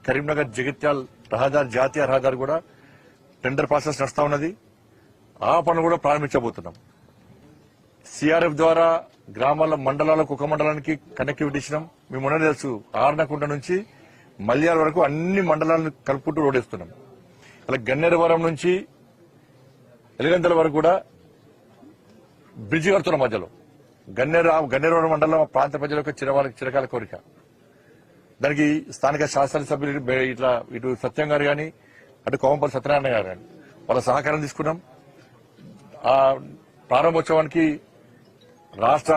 కరీంనగర్ జగిత్యాల్ రహదారి జాతీయ రహదారి కూడా టెండర్ ప్రాసెస్ నడుస్తా ఉన్నది. ఆ పనులు కూడా ప్రారంభించబోతున్నాం. సిఆర్ఎఫ్ ద్వారా గ్రామాల మండలాలకు ఒక మండలానికి కనెక్టివిటీ ఇచ్చినాం. మేము ఉన్నది తెలుసు, ఆర్నకుంట నుంచి మల్యాల వరకు అన్ని మండలాలను కలుపుకుంటూ రోడేస్తున్నాం. అలా గన్నేరవరం నుంచి ఎలిగంతల వరకు కూడా బ్రిడ్జి కడుతున్నాం. మధ్యలో గన్నేరవరం మండలం ప్రాంత ప్రజల యొక్క చిరకాల కోరిక. దానికి స్థానిక శాసనసభ్యులు ఇటు సత్యం గారు గాని అటు కోమంపల్లి సత్యనారాయణ గారు గాని వాళ్ళ సహకారం తీసుకున్నాం. ఆ ప్రారంభోత్సవానికి రాష్ట్ర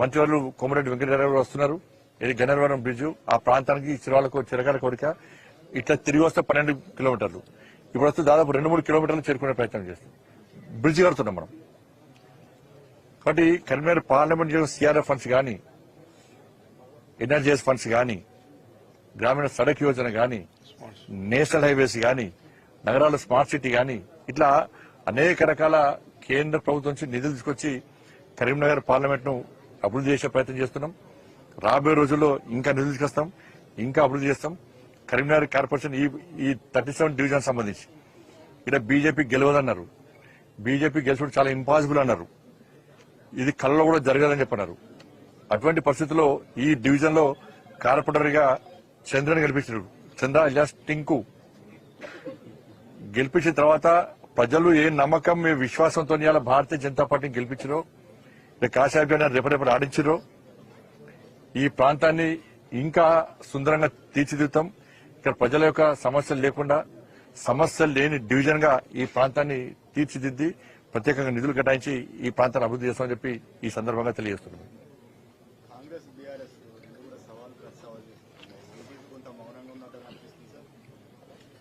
మంత్రివర్యులు కోమరెడ్డి వెంకటరెడ్డి వస్తున్నారు. ఇది గన్నేరవరం బ్రిడ్జ్ ఆ ప్రాంతానికి చిరకాల కోరిక. ఇట్లా తిరిగి వస్తే 12 కిలోమీటర్లు, ఇప్పుడు వస్తే దాదాపు 2-3 కిలోమీటర్లు చేరుకునే ప్రయత్నం చేస్తాం. బ్రిడ్జ్ కడుతున్నాం మనం. కాబట్టి కరీంనగర్ పార్లమెంట్ సిఆర్ఎఫ్ ఫండ్స్ గాని, ఎన్ఆర్జీఎస్ ఫండ్స్ గాని, గ్రామీణ సడక్ యోజన గాని, నేషనల్ హైవేస్ గాని, నగరాల స్మార్ట్ సిటీ గాని, ఇట్లా అనేక రకాల కేంద్ర ప్రభుత్వం నుంచి నిధులు తీసుకొచ్చి కరీంనగర్ పార్లమెంట్ ను అభివృద్ధి చేసే ప్రయత్నం చేస్తున్నాం. రాబోయే రోజుల్లో ఇంకా నిధులు తీసుకొస్తాం, ఇంకా అభివృద్ధి చేస్తాం. కరీంనగర్ కార్పొరేషన్ ఈ 37 డివిజన్ సంబంధించి ఇక్కడ బీజేపీ గెలవదన్నారు. బీజేపీ గెలుచుడు చాలా ఇంపాసిబుల్ అన్నారు. ఇది కళ్ళలో కూడా జరగదని చెప్పన్నారు. అటువంటి పరిస్థితుల్లో ఈ డివిజన్ లో కార్పొరేటర్ గా చంద్రని గెలిపించారు. చంద్ర ఇలియాస్ టింకు గెలిపించిన తర్వాత ప్రజలు ఏ నమ్మకం, ఏ విశ్వాసంతో భారతీయ జనతా పార్టీని గెలిపించారో, కాశాభ్యాన్ని రేపటి ఆడించారో, ఈ ప్రాంతాన్ని ఇంకా సుందరంగా తీర్చిదిద్దుతాం. ఇక్కడ ప్రజల యొక్క సమస్యలు లేకుండా సమస్యలు లేని డివిజన్ గా ఈ ప్రాంతాన్ని తీర్చిదిద్ది ప్రత్యేకంగా నిధులు కేటాయించి ఈ ప్రాంతాన్ని అభివృద్ధి చేస్తామని చెప్పి ఈ సందర్భంగా తెలియజేస్తున్నాం.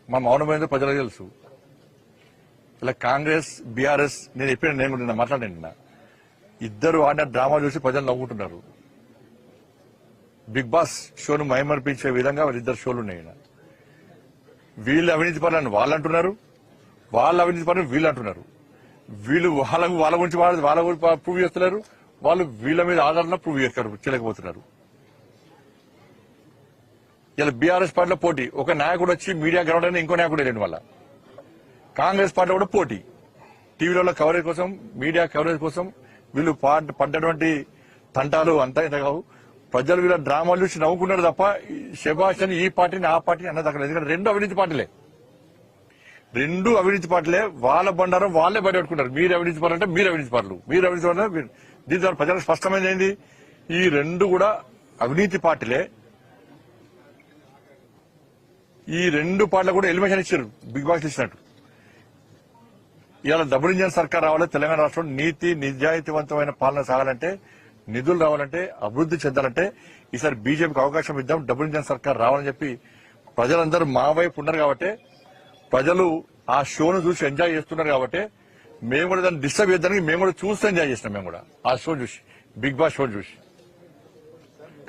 మా మౌనమైందో ప్రజలకు తెలుసు. ఇలా కాంగ్రెస్ బీఆర్ఎస్ నేను మాట్లాడినా ఇద్దరు ఆడిన డ్రామా చూసి ప్రజలు నవ్వుకుంటున్నారు. బిగ్ బాస్ షోను మైమర్పించే విధంగా వాళ్ళిద్దరు షోలు ఉన్నాయి. వీళ్ళు అవినీతి పరులని వాళ్ళు అంటున్నారు, వాళ్ళ అవినీతి పరులని వీళ్ళు అంటున్నారు. వీళ్ళు వాళ్ళ గురించి ప్రూవ్ చేస్తున్నారు, వాళ్ళు వీళ్ళ మీద ఆధారంగా ప్రూవ్ చేయలేకపోతున్నారు. ఇలా బీఆర్ఎస్ పార్టీలో పోటీ, ఒక నాయకుడు వచ్చి మీడియా గ్రౌండ్ అయినా ఇంకో నాయకుడు లేని వల్ల. కాంగ్రెస్ పార్టీలో కూడా పోటీ, టీవీలలో కవరేజ్ కోసం, మీడియా కవరేజ్ కోసం వీళ్ళు పడ్డటువంటి తంటాలు అంతా ఇంత కావు. ప్రజలు వీళ్ళ డ్రామాలు చూసి నవ్వుకున్నారు తప్ప శభాష్ అని ఈ పార్టీని ఆ పార్టీని అన్నదక్కలేదు. ఎందుకంటే రెండు అవినీతి పార్టీలే, వాళ్ళ బండారం వాళ్ళే బయటపెట్టుకుంటారు. మీరు అవినీతి పార్టీ అంటే మీరు అవినీతి పార్టీలు, మీరు అవినీతి పార్టీ. దీని ద్వారా ప్రజలకు స్పష్టమైంది ఏంది, ఈ రెండు కూడా అవినీతి పార్టీలే. ఈ రెండు పార్టీలు కూడా ఎలిమినేషన్ ఇచ్చారు, బిగ్ బాస్ ఇచ్చినట్టు. ఇవాళ డబుల్ ఇంజన్ సర్కార్ రావాలి. తెలంగాణ రాష్ట్రంలో నీతి నిజాయితీవంతమైన పాలన సాగాలంటే, నిధులు రావాలంటే, అభివృద్ధి చెందాలంటే ఈసారి బీజేపీకి అవకాశం ఇద్దాం, డబుల్ ఇంజన్ సర్కార్ రావాలని చెప్పి ప్రజలందరూ మా వైపు ఉన్నారు. కాబట్టి ప్రజలు ఆ షోను చూసి ఎంజాయ్ చేస్తున్నారు. కాబట్టి మేము కూడా దాన్ని డిస్టర్బ్ చేద్దానికి మేము కూడా చూస్తూ ఎంజాయ్ చేసినాం. మేము కూడా ఆ షో చూసి, బిగ్ బాస్ షో చూసి.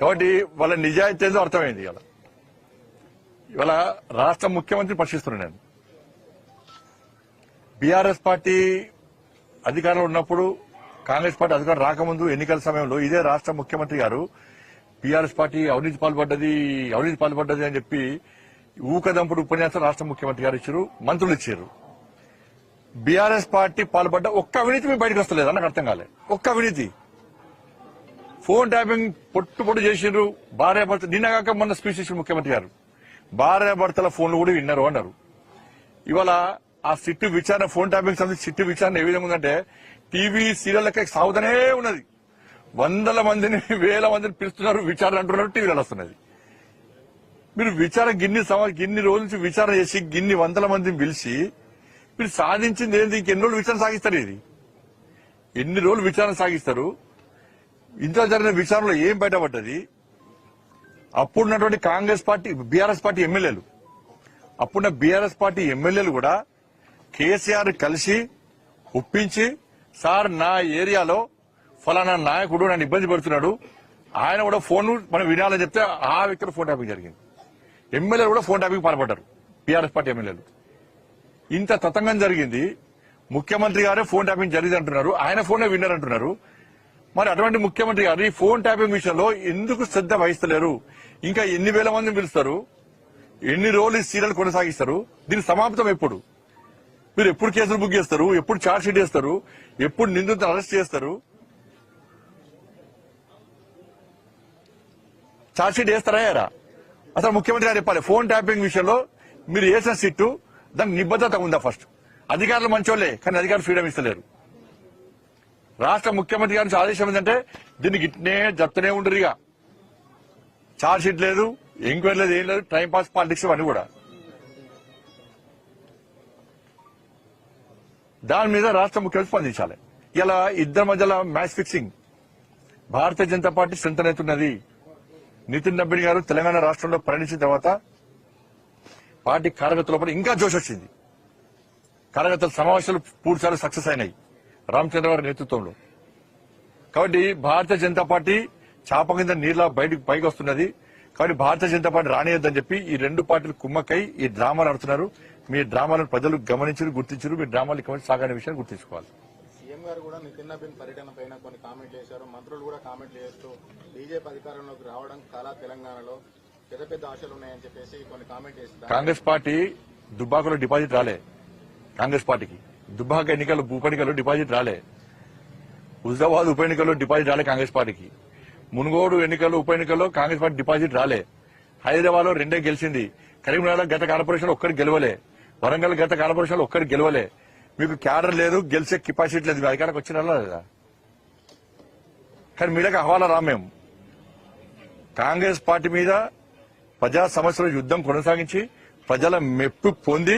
కాబట్టి వాళ్ళ నిజాయితీ ఏదో అర్థమైంది. ఇవాళ రాష్ట్ర ముఖ్యమంత్రి ప్రశ్నిస్తున్నాను నేను. బీఆర్ఎస్ పార్టీ అధికారంలో ఉన్నప్పుడు, కాంగ్రెస్ పార్టీ అధికారం రాకముందు ఎన్నికల సమయంలో ఇదే రాష్ట్ర ముఖ్యమంత్రి గారు బీఆర్ఎస్ పార్టీ అవినీతి పాల్పడ్డది అని చెప్పి ఊకదంపుడు ఉపన్యాసం రాష్ట్ర ముఖ్యమంత్రి గారు ఇచ్చారు, మంత్రులు ఇచ్చారు. బీఆర్ఎస్ పార్టీ పాల్పడ్డ ఒక్క అవినీతి మీ బయటకు వస్తలేదు. నాకు అర్థం కాలే. ఒక్క అవినీతి. ఫోన్ ట్యాపింగ్ పొట్టు చేసిండ్రు. భార్యాభర్త నిన్నగాక మొన్న స్పీచ్ ఇచ్చిన ముఖ్యమంత్రి గారు భార్యాభర్తల ఫోన్లు కూడా విన్నారు అన్నారు. ఇవాళ ఆ సిట్టు విచారణ, ఫోన్ ట్యాపింగ్ సంబంధించి సిట్టు విచారణ ఏ విధంగా ఉందంటే టీవీ సీరియల్లకే సాగుతూనే ఉన్నది. 100 మందిని 1000 మందిని పిలుస్తున్నారు, విచారణ అంటున్నారు, టీవీలలో వస్తున్నది. మీరు విచారణ గిన్ని రోజుల నుంచి విచారణ చేసి గిన్ని 100 మందిని పిలిచి మీరు సాధించింది ఏంది? ఇంకెన్ని రోజులు విచారణ సాగిస్తారు? ఇది ఎన్ని రోజులు విచారణ సాగిస్తారు? ఇంత జరిగిన విచారణలో ఏం బయటపడ్డది? అప్పుడున్నటువంటి కాంగ్రెస్ పార్టీ, బీఆర్ఎస్ పార్టీ ఎమ్మెల్యేలు కూడా కేసీఆర్ కలిసి ఒప్పించి, సార్ నా ఏరియాలో ఫలానా నాయకుడు నన్ను ఇబ్బంది పెడుతున్నాడు, ఆయన కూడా ఫోన్ మనం వినాలని చెప్తే ఆ వ్యక్తులు ఫోన్ ట్యాపింగ్ జరిగింది. ఎమ్మెల్యేలు కూడా ఫోన్ ట్యాపింగ్ పాల్పడ్డారు, బీఆర్ఎస్ పార్టీ ఎమ్మెల్యేలు. ఇంత తతంగం జరిగింది. ముఖ్యమంత్రి గారే ఫోన్ ట్యాపింగ్ జరిగింది అంటున్నారు, ఆయన ఫోనే విన్నారంటున్నారు. మరి అటువంటి ముఖ్యమంత్రి గారు ఈ ఫోన్ ట్యాపింగ్ విషయంలో ఎందుకు శ్రద్ధ వహిస్తలేరు? ఇంకా ఎన్ని వేల మందిని పిలుస్తారు? ఎన్ని రోజులు ఈ సీరియల్ కొనసాగిస్తారు? దీని సమాప్తం ఎప్పుడు? మీరు ఎప్పుడు కేసులు బుక్ చేస్తారు? ఎప్పుడు ఛార్జ్ షీట్ చేస్తారు? ఎప్పుడు నిందితులను అరెస్ట్ చేస్తారు? ఛార్జ్ షీట్ వేస్తారా యారా? అసలు ముఖ్యమంత్రి గారు చెప్పాలి, ఫోన్ ట్యాపింగ్ విషయంలో మీరు వేసిన సిట్టు దానికి నిబద్ధత ఉందా? ఫస్ట్ అధికారులు మంచోళ్లే, కానీ అధికారులు ఫ్రీడమ్ ఇస్తలేరు. రాష్ట్ర ముఖ్యమంత్రి గారి ఆదేశం ఏంటంటే దీనికి ఇట్నే జప్తూనే ఉండరు. ఇక ఛార్జ్ షీట్ లేదు, ఎంక్వైరీ లేదు, ఏం లేదు, టైం పాస్ పాలిటిక్స్ అని కూడా. దాని మీద రాష్ట్ర ముఖ్యమంత్రి స్పందించాలి. ఇలా ఇద్దరి మధ్యలో match fixing. Bharatiya Janata party strength అవుతున్నది. నితిన్ నబీన్ గారు తెలంగాణ రాష్ట్రంలో పయనించిన తర్వాత పార్టీ కార్యకర్తల లోపల ఇంకా జోష్ వచ్చింది. కార్యకర్తల సమావేశాలు పూర్తిసార్లు సక్సెస్ అయినాయి రామచంద్ర గారి నేతృత్వంలో. కాబట్టి భారతీయ జనతా పార్టీ చాప కింద నీళ్ళ పైకి వస్తున్నది. కాబట్టి భారతీయ జనతా పార్టీ రానియొద్దని చెప్పి ఈ రెండు పార్టీలు కుమ్మక్కై ఈ డ్రామాలు ఆడుతున్నారు. మీ డ్రామాలను ప్రజలు గమనించారు, గుర్తించారు. మీ డ్రామాలు ఇక సాగని విషయాన్ని గుర్తించుకోవాలి. సీఎం గారు కూడా నితిన్ నబీన్ పర్యటన పైన కొన్ని కామెంట్లు చేశారు. మంత్రులు కూడా కామెంట్లు చేస్తూ బీజేపీ అధికారంలోకి రావడం చాలా తెలంగాణలో పెద్ద పెద్ద ఆశలు ఉన్నాయని చెప్పేసి కొన్ని కామెంట్ చేస్తారు. కాంగ్రెస్ పార్టీ దుబ్బాకలో డిపాజిట్ రాలే. కాంగ్రెస్ పార్టీకి దుబ్బాక ఎన్నికలు ఉప ఎన్నికల్లో డిపాజిట్ రాలే. హుజాబాద్ ఉప ఎన్నికల్లో డిపాజిట్ రాలే కాంగ్రెస్ పార్టీకి. మునుగోడు ఎన్నికల్లో ఉప ఎన్నికల్లో కాంగ్రెస్ పార్టీ డిపాజిట్ రాలే. హైదరాబాద్ లో 2 గెలిచింది. కరీంనగర్ గత కార్పొరేషన్ ఒక్కరికి గెలవలే. వరంగల్ గత కార్పొరేషన్ ఒక్కరికి గెలవలే. మీకు క్యాడర్ లేదు, గెలిచే కెపాసిటీ లేదు. మీ అధికారికి వచ్చిన లేదా? కానీ మీడకి హవాలా రా. మేము కాంగ్రెస్ పార్టీ మీద ప్రజా సమస్యల యుద్దం కొనసాగించి ప్రజల మెప్పు పొంది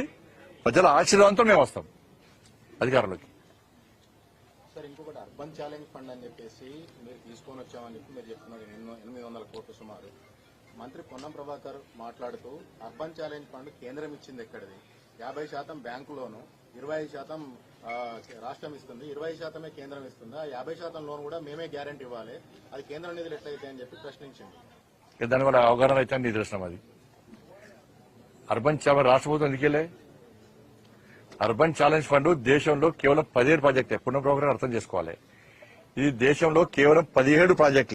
ప్రజల ఆశీర్వాదంతో మేము వస్తాం అధికారంలోకి. సార్, ఇంకొకటి అర్బన్ ఛాలెంజ్ ఫండ్ అని చెప్పేసి మీరు తీసుకొని వచ్చామని చెప్పి మీరు చెప్తున్నారు. 800 కోట్లు సుమారు. మంత్రి పొన్నం ప్రభాకర్ మాట్లాడుతూ అర్బన్ ఛాలెంజ్ ఫండ్ కేంద్రం ఇచ్చింది ఎక్కడిది? 50% బ్యాంకు లోను, 25% రాష్ట్రం ఇస్తుంది, 20% కేంద్రం ఇస్తుందా? 50% లోన్ కూడా మేమే గ్యారెంటీ ఇవ్వాలి, అది కేంద్రం నిధులు ఎట్లయితే అని చెప్పి ప్రశ్నించింది. దాని వల్ల అవగాహన అయితే నిదర్శనం అది. అర్బన్ రాష్ట్ర ప్రభుత్వం ఎందుకెళ్ళే? అర్బన్ ఛాలెంజ్ ఫండ్ దేశంలో కేవలం 17 ప్రాజెక్టులే. పునః ప్రోగ్రాం అర్థం చేసుకోవాలి. ఇది దేశంలో కేవలం 17 ప్రాజెక్టులు.